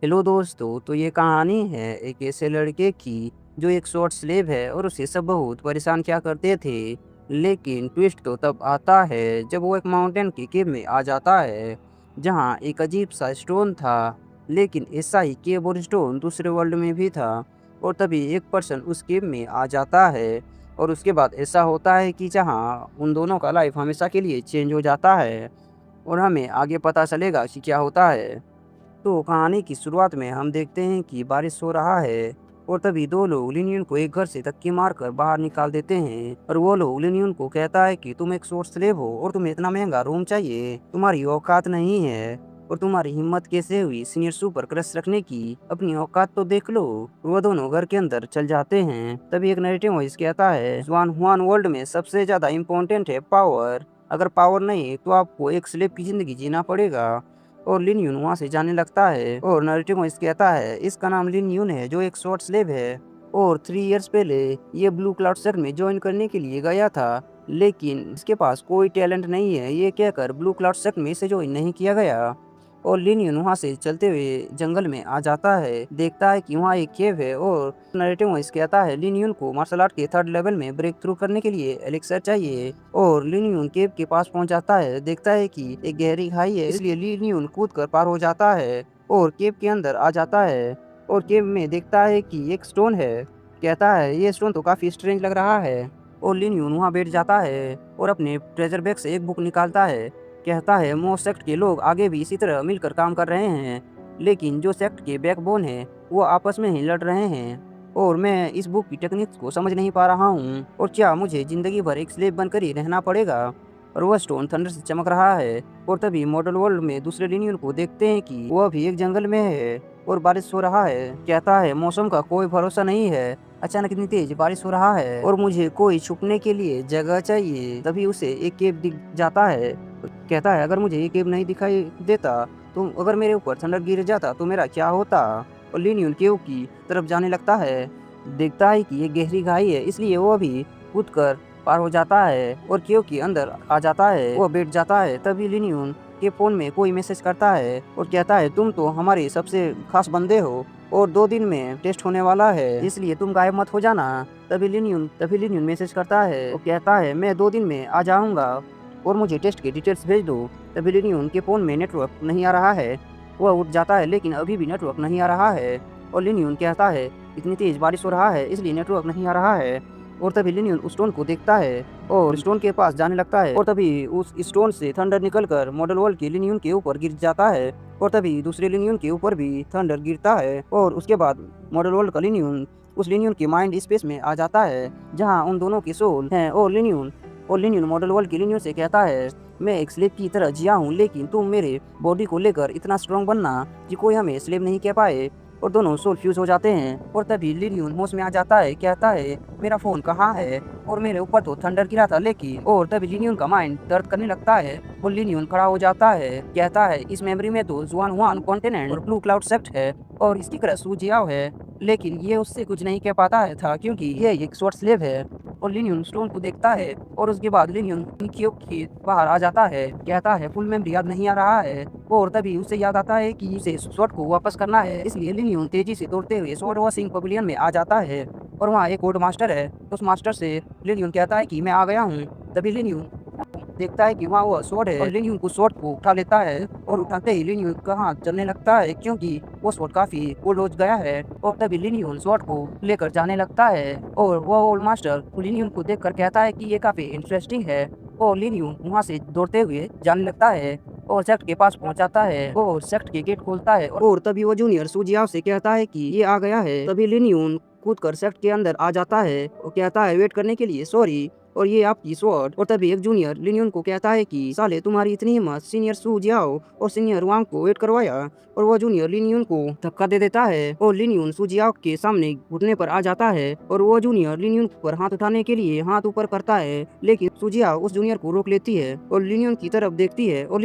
Hello दोस्तों, तो ये कहानी है एक ऐसे लड़के की जो एक शॉर्ट स्लेव है और उसे सब बहुत परेशान किया करते थे। लेकिन ट्विस्ट तो तब आता है जब वो एक माउंटेन की केव में आ जाता है जहाँ एक अजीब सा स्टोन था। लेकिन ऐसा ही केव और स्टोन दूसरे वर्ल्ड में भी था। और तभी एक पर्सन उस केव में आ जाता है और उसके बाद ऐसा होता है कि जहाँ उन दोनों का लाइफ हमेशा के लिए चेंज हो जाता है। और हमें आगे पता चलेगा कि क्या होता है। तो कहानी की शुरुआत में हम देखते हैं कि बारिश हो रहा है और तभी दो लोग लिनियन को एक घर से धक्के मारकर बाहर निकाल देते हैं। और वो लोग लिनियन को कहता है कि तुम एक शॉर्ट स्लेव हो और तुम्हें इतना महंगा रूम चाहिए, तुम्हारी औकात नहीं है। और तुम्हारी हिम्मत कैसे हुई सीनियर सुपर क्रश रखने की, अपनी औकात तो देख लो। वो दोनों घर के अंदर चल जाते हैं। तभी एक नैरेटिव वॉइस कहता है, जुआन हुआन वर्ल्ड में सबसे ज्यादा इम्पोर्टेंट है पावर। अगर पावर नहीं तो आपको एक स्लेव की जिंदगी जीना पड़ेगा। और लिन यून वहाँ से जाने लगता है और नारुतो इस कहता है इसका नाम लिन यून है जो एक शॉर्ट स्लेव है। और 3 इयर्स पहले ये ब्लू क्लाउड सेक्ट में ज्वाइन करने के लिए गया था, लेकिन इसके पास कोई टैलेंट नहीं है। ये कहकर ब्लू क्लाउड सेक्ट में इसे ज्वाइन नहीं किया गया। और लिन यून वहाँ से चलते हुए जंगल में आ जाता है, देखता है कि वहाँ एक केव है। और नरेटिव वॉइस कहता है लिन यून को मार्शल आर्ट के 3rd लेवल में ब्रेक थ्रू करने के लिए एलिक्सर चाहिए। और लिन यून केव के पास पहुंच जाता है, देखता है कि एक गहरी खाई है, इसलिए लिन यून कूद कर पार हो जाता है और केव के अंदर आ जाता है। और केव में देखता है कि एक स्टोन है। कहता है ये स्टोन तो काफी स्ट्रेंज लग रहा है। और लिन यून वहाँ बैठ जाता है और अपने ट्रेजर बैग से एक बुक निकालता है। कहता है मो सेक्ट के लोग आगे भी इसी तरह मिलकर काम कर रहे हैं, लेकिन जो सेक्ट के बैकबोन है वो आपस में ही लड़ रहे हैं। और मैं इस बुक की टेक्निक्स को समझ नहीं पा रहा हूँ, और क्या मुझे जिंदगी भर एक स्लेव बनकर ही रहना पड़ेगा। और वह स्टोन थंडर से चमक रहा है। और तभी मॉडल वर्ल्ड में दूसरे लिनियर को देखते हैं कि वह भी एक जंगल में है और बारिश हो रहा है। कहता है मौसम का कोई भरोसा नहीं है, अचानक इतनी तेज बारिश हो रहा है और मुझे कोई छुपने के लिए जगह चाहिए। तभी उसे एक केव दिख जाता है। कहता है अगर मुझे ये केव नहीं दिखाई देता तो अगर मेरे ऊपर थंडर गिर जाता तो मेरा क्या होता। और लिन केव की तरफ जाने लगता है, देखता है कि ये गहरी खाई है, इसलिए वो भी कूद कर पार हो जाता है और केव के अंदर आ जाता है। वो बैठ जाता है। तभी लिन के फोन में कोई मैसेज करता है और कहता है तुम तो हमारे सबसे खास बंदे हो और 2 दिन में टेस्ट होने वाला है, इसलिए तुम गायब मत हो जाना। तभी लिन मैसेज करता है और कहता है मैं 2 दिन में आ जाऊंगा और मुझे टेस्ट की डिटेल्स भेज दो। तभी लिनी उनके फ़ोन में नेटवर्क नहीं आ रहा है। वह उठ जाता है लेकिन अभी भी नेटवर्क नहीं आ रहा है। और लिनियन कहता है इतनी तेज बारिश हो रहा है इसलिए नेटवर्क नहीं आ रहा है। और तभी लिनियन उस स्टोन को देखता है और स्टोन के पास जाने लगता है। और तभी उस स्टोन से थंडर निकलकर मॉडल वर्ल्ड के लिनियन के ऊपर गिर जाता है। और तभी दूसरे लिनियन के ऊपर भी थंडर गिरता है और उसके बाद मॉडल वर्ल्ड का लिनियन उस लिनियन के माइंड स्पेस में आ जाता है जहाँ उन दोनों के सोल हैं। और लिनियन मॉडल वर्ल्ड के लिनियन से कहता है मैं एक स्लेव की तरह जिया हूँ, लेकिन तुम मेरे बॉडी को लेकर इतना स्ट्रांग बनना कि कोई हमें स्लेव नहीं कह पाए। और दोनों सोल फ्यूज हो जाते हैं। और तभी लिनियन होश में आ जाता है, कहता है मेरा फोन कहाँ है और मेरे ऊपर तो थंडर गिरा था लेकिन। और तभी लिनियन का माइंड दर्द करने लगता है और लिनियन खड़ा हो जाता है, कहता है इस मेमोरी में तो जुआन हुआन कॉन्टिनेंट और ब्लू क्लाउड सेक्ट है और इसकी क्रश सू जियाओ है। लेकिन ये उससे कुछ नहीं कह पाता है था क्योंकि ये एक शॉर्ट स्लेव है। और लिनियन स्टोन को देखता है और उसके बाद लिनियन क्यों के बाहर आ जाता है, कहता है फुल मेमोरी याद नहीं आ रहा है। और तभी उसे याद आता है कि उसे स्वॉर्ड को वापस करना है, इसलिए लिनियन तेजी से दौड़ते हुए स्वॉर्ड वॉशिंग पवेलियन में आ जाता है। और वहाँ एक कोड मास्टर है, उस मास्टर से लिनियन कहता है कि मैं आ गया हूँ। तभी लिनियन देखता है कि वहाँ वो स्वॉर्ड है और लिनियन को स्वॉर्ड को उठा लेता है। और उठाते ही लिनियन का हाथ चलने लगता है क्योंकि वो स्वॉर्ड काफी कोल्ड हो गया है। और तभी लिनियन स्वॉर्ड को लेकर जाने लगता है और वो ओल्ड मास्टर लिनियन को देखकर कहता है कि ये काफी इंटरेस्टिंग है। और लिनियन वहाँ से दौड़ते हुए जाने लगता है और सेक्ट के पास पहुंच जाता है और सेक्ट के गेट खोलता है। और तभी वो जूनियर सूजियाओ से कहता है कि ये आ गया है। तभी लिनियन कूद कर सेक्ट के अंदर आ जाता है और कहता है वेट करने के लिए सॉरी और ये आपकी स्वॉर्ड। और तभी एक जूनियर लिनियन को कहता है कि साले तुम्हारी इतनी हिम्मत, सीनियर सू जियाओ और सीनियर वांग को वेट करवाया। और वो जूनियर लिनियन को धक्का दे देता है और लिनियन सू जियाओ के सामने घुटने पर आ जाता है। और वो जूनियर लिनियन पर हाथ उठाने के लिए हाथ ऊपर करता है, लेकिन सू जियाओ उस जूनियर को रोक लेती है और लिनियन की तरफ देखती है। और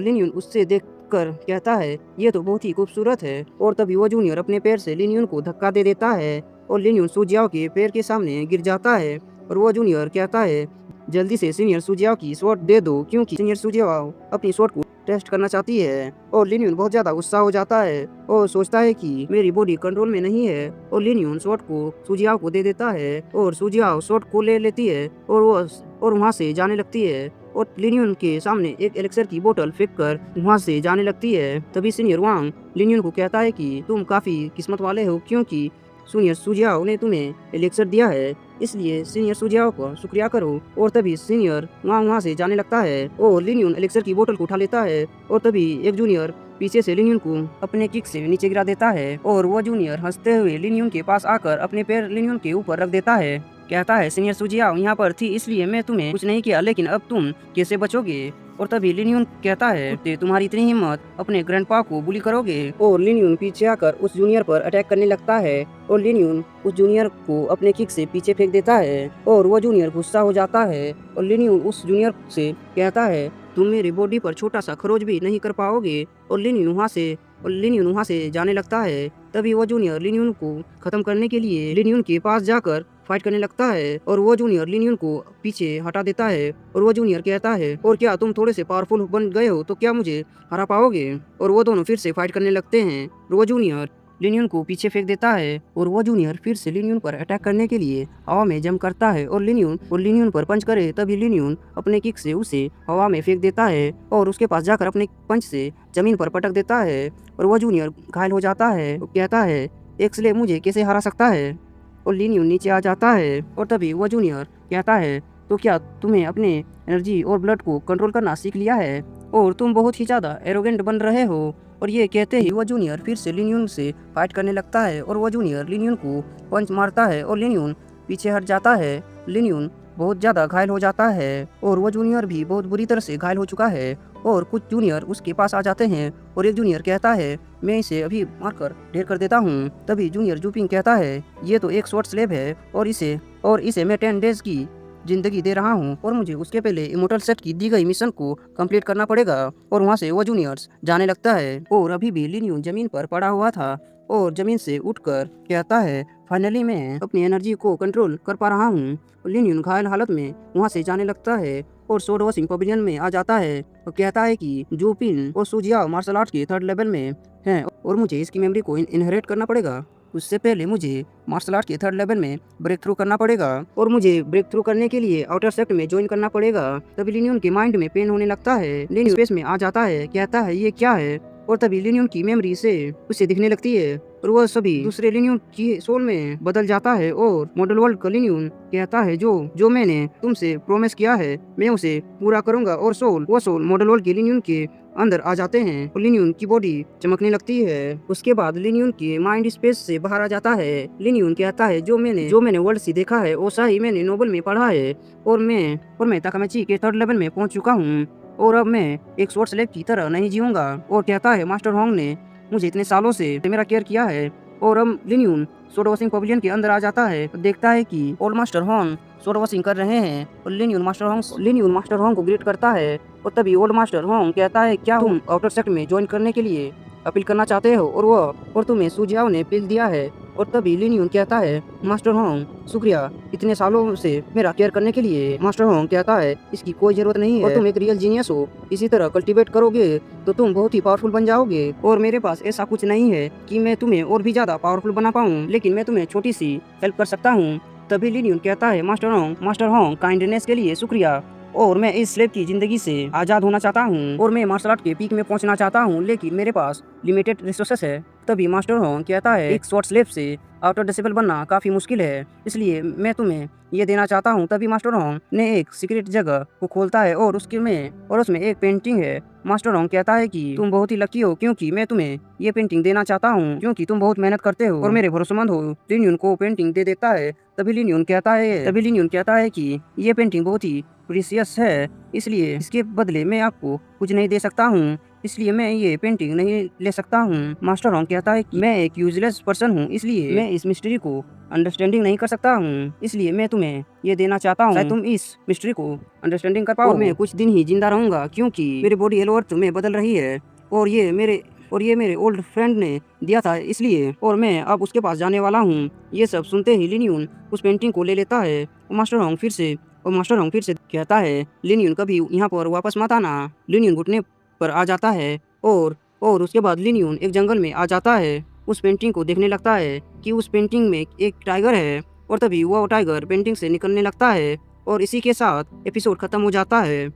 लिनियन उससे देख कर कहता है ये तो बहुत ही खूबसूरत है। और तभी वो जूनियर अपने पैर से लिनियन को धक्का दे देता है और लिनियन सू जियाओ के पैर के सामने गिर जाता है। और वो जूनियर कहता है जल्दी से सीनियर सुजियाओ की स्वॉर्ड दे दो क्योंकि सीनियर सुजियाओ अपनी स्वॉर्ड को टेस्ट करना चाहती है और लिन बहुत ज़्यादा गुस्सा हो जाता है और सोचता है कि मेरी बॉडी कंट्रोल में नहीं है और लिन स्वॉर्ड को सुजियाओ को दे देता है और सुजियाओ स्वॉर्ड को ले लेती है और वहाँ से जाने लगती है और लिन के सामने एक एलेक्सर की बोतल फेंक कर वहाँ से जाने लगती है। तभी सीनियर वांग लिन को कहता है कि तुम काफ़ी किस्मत वाले हो क्योंकि सीनियर सुजियाओ ने तुम्हें एलेक्सर दिया है, इसलिए सीनियर सुजियाओ का शुक्रिया करो। और तभी सीनियर वहाँ से जाने लगता है और लिन एलेक्सर की बोतल को उठा लेता है और तभी एक जूनियर पीछे से लिन को अपने किक से नीचे गिरा देता है और वो जूनियर हंसते हुए लिन के पास आकर अपने पैर लिन के ऊपर रख देता है। कहता है सीनियर सुजियाओ यहाँ पर थी इसलिए मैं तुम्हें कुछ नहीं किया, लेकिन अब तुम कैसे बचोगे? और तभी लिन कहता है तुम्हारी इतनी हिम्मत, अपने ग्रैंडपा को बुली करोगे? और लिन पीछे आकर उस जूनियर पर अटैक करने लगता है और लिन उस जूनियर को अपने किक से पीछे फेंक देता है और वो जूनियर गुस्सा हो जाता है और लिन उस जूनियर से कहता है तुम मेरी बॉडी पर छोटा सा खरोच भी नहीं कर पाओगे। और लिन वहाँ से जाने लगता है। तभी वो जूनियर लिन को खत्म करने के लिए लिन के पास जाकर फाइट करने लगता है और वो जूनियर लिन को पीछे हटा देता है और वो जूनियर कहता है और क्या तुम थोड़े से पावरफुल बन गए हो तो क्या मुझे हरा पाओगे? और वो दोनों फिर से फाइट करने लगते हैं और वो जूनियर लिन को पीछे फेंक देता है और वो जूनियर फिर से लिन पर अटैक करने के लिए हवा में जंप करता है और लिन पर पंच करे। तभी लिन अपने किक से उसे हवा में फेंक देता है और उसके पास जाकर अपने पंच से जमीन पर पटक देता है और वो जूनियर घायल हो जाता है और कहता है एक स्लेव मुझे कैसे हरा सकता है? और लिन नीचे आ जाता है और तभी वो जूनियर कहता है तो क्या तुम्हें अपने एनर्जी और ब्लड को कंट्रोल करना सीख लिया है और तुम बहुत ही ज़्यादा एरोगेंट बन रहे हो? और ये कहते ही वो जूनियर फिर से लिन से फाइट करने लगता है और वो जूनियर लिन को पंच मारता है और लिन पीछे हट जाता है। लिन बहुत ज़्यादा घायल हो जाता है और वो जूनियर भी बहुत बुरी तरह से घायल हो चुका है और कुछ जूनियर उसके पास आ जाते हैं और एक जूनियर कहता है मैं इसे अभी मारकर ढेर कर देता हूँ। तभी जूनियर जूपिंग कहता है ये तो एक शॉर्ट स्लेव है और इसे मैं 10 डेज की जिंदगी दे रहा हूँ और मुझे उसके पहले इमोर्टल सेट की दी गई मिशन को कंप्लीट करना पड़ेगा। और वहाँ से वो जूनियर्स जाने लगता है और अभी भी लिन जमीन पर पड़ा हुआ था और जमीन से उठकर कहता है फाइनली मैं अपनी एनर्जी को कंट्रोल कर पा रहा हूँ। लिन घायल हालत में वहाँ से जाने लगता है और सोड वॉशिंग पवेलियन में आ जाता है और कहता है कि जूपिन और सुजियाओ मार्शल आर्ट के 3rd लेवल में हैं और मुझे इसकी मेमोरी को इनहेरिट करना पड़ेगा। उससे पहले मुझे मार्शल आर्ट के 3rd लेवल में ब्रेक थ्रू करना पड़ेगा और मुझे ब्रेक थ्रू करने के लिए आउटर सेक्ट में ज्वाइन करना पड़ेगा। तभी लिन के माइंड में पेन होने लगता है। लिन स्पेस में आ जाता है, कहता है ये क्या है? और तभी लिन की मेमोरी से उसे दिखने लगती है और वह सभी दूसरे लिन की सोल में बदल जाता है और मॉडल वर्ल्ड का लिन कहता है जो मैंने तुमसे प्रॉमिस किया है मैं उसे पूरा करूंगा। और वो सोल मॉडल वर्ल्ड के लिन के अंदर आ जाते हैं और लिन की बॉडी चमकने लगती है। उसके बाद लिन के माइंड स्पेस से बाहर आ जाता है। लिन कहता है जो मैंने वर्ल्ड से देखा है वो सही मैंने नोबल में पढ़ा है और मैं ताकामाची के 3rd लेवल में पहुंच चुका हूँ और अब मैं एक शॉर्ट स्लेव की तरह नहीं जीऊंगा। और कहता है मास्टर होंग ने मुझे इतने सालों से मेरा केयर किया है। और अब लिन सोड वॉशिंग पवेलियन के अंदर आ जाता है तो देखता है कि ओल्ड मास्टर होंग सोड वॉशिंग कर रहे हैं और लिन मास्टर होंग को ग्रीट करता है। और तभी ओल्ड मास्टर होंग कहता है क्या तुम आउटर सेक्ट में ज्वाइन करने के लिए अपील करना चाहते हो और तुम्हें सुजियाओ ने अपील दिया है। और तभी लिन कहता है मास्टर होंग शुक्रिया इतने सालों से मेरा केयर करने के लिए। मास्टर होंग कहता है इसकी कोई जरूरत नहीं है और तुम एक रियल जीनियस हो, इसी तरह कल्टीवेट करोगे तो तुम बहुत ही पावरफुल बन जाओगे। और मेरे पास ऐसा कुछ नहीं है कि मैं तुम्हें और भी ज्यादा पावरफुल बना पाऊँ, लेकिन मैं तुम्हें छोटी सी हेल्प कर सकता हूँ। तभी लिन कहता है मास्टर होंग काइंडनेस के लिए शुक्रिया और मैं इस स्लेव की जिंदगी से आजाद होना चाहता हूँ और मैं मार्शल आर्ट के पीक में पहुंचना चाहता हूँ, लेकिन मेरे पास लिमिटेड रिसोर्सेस है। तभी मास्टर होंग कहता है एक शॉर्ट स्लेव से आउटर डिसेबल बनना काफी मुश्किल है, इसलिए मैं तुम्हें ये देना चाहता हूँ। तभी मास्टर होंग ने एक सीक्रेट जगह को खोलता है और उसमें एक पेंटिंग है। मास्टर होंग कहता है कि तुम बहुत ही लकी हो क्योंकि मैं तुम्हें ये पेंटिंग देना चाहता हूँ क्योंकि तुम बहुत मेहनत करते हो और मेरे भरोसेमंद हो। लिन को पेंटिंग दे देता है। तभी लिन कहता है कि ये पेंटिंग बहुत ही प्रीशियस है, इसलिए इसके बदले मैं आपको कुछ नहीं दे सकता हूँ, इसलिए मैं ये पेंटिंग नहीं ले सकता हूँ। मास्टर होंग कहता है कि मैं एक यूजलेस पर्सन हूँ, इसलिए मैं इस मिस्ट्री को अंडरस्टैंडिंग नहीं कर सकता हूँ, इसलिए मैं तुम्हें ये देना चाहता हूँ। शायद तुम इस मिस्ट्री को अंडरस्टैंडिंग कर पाओ और मैं कुछ दिन ही जिंदा रहूंगा क्योंकि मेरी बॉडी एलोअर्थ में बदल रही है और ये मेरे ओल्ड फ्रेंड ने दिया था, इसलिए और मैं अब उसके पास जाने वाला हूँ। ये सब सुनते ही लिन उस पेंटिंग को ले लेता है और मास्टर होंग फिर से कहता है लिन कभी यहाँ पर वापस मत आना। लिन घुटने पर आ जाता है और उसके बाद लिनियन एक जंगल में आ जाता है। उस पेंटिंग को देखने लगता है कि उस पेंटिंग में एक टाइगर है और तभी वो टाइगर पेंटिंग से निकलने लगता है और इसी के साथ एपिसोड खत्म हो जाता है।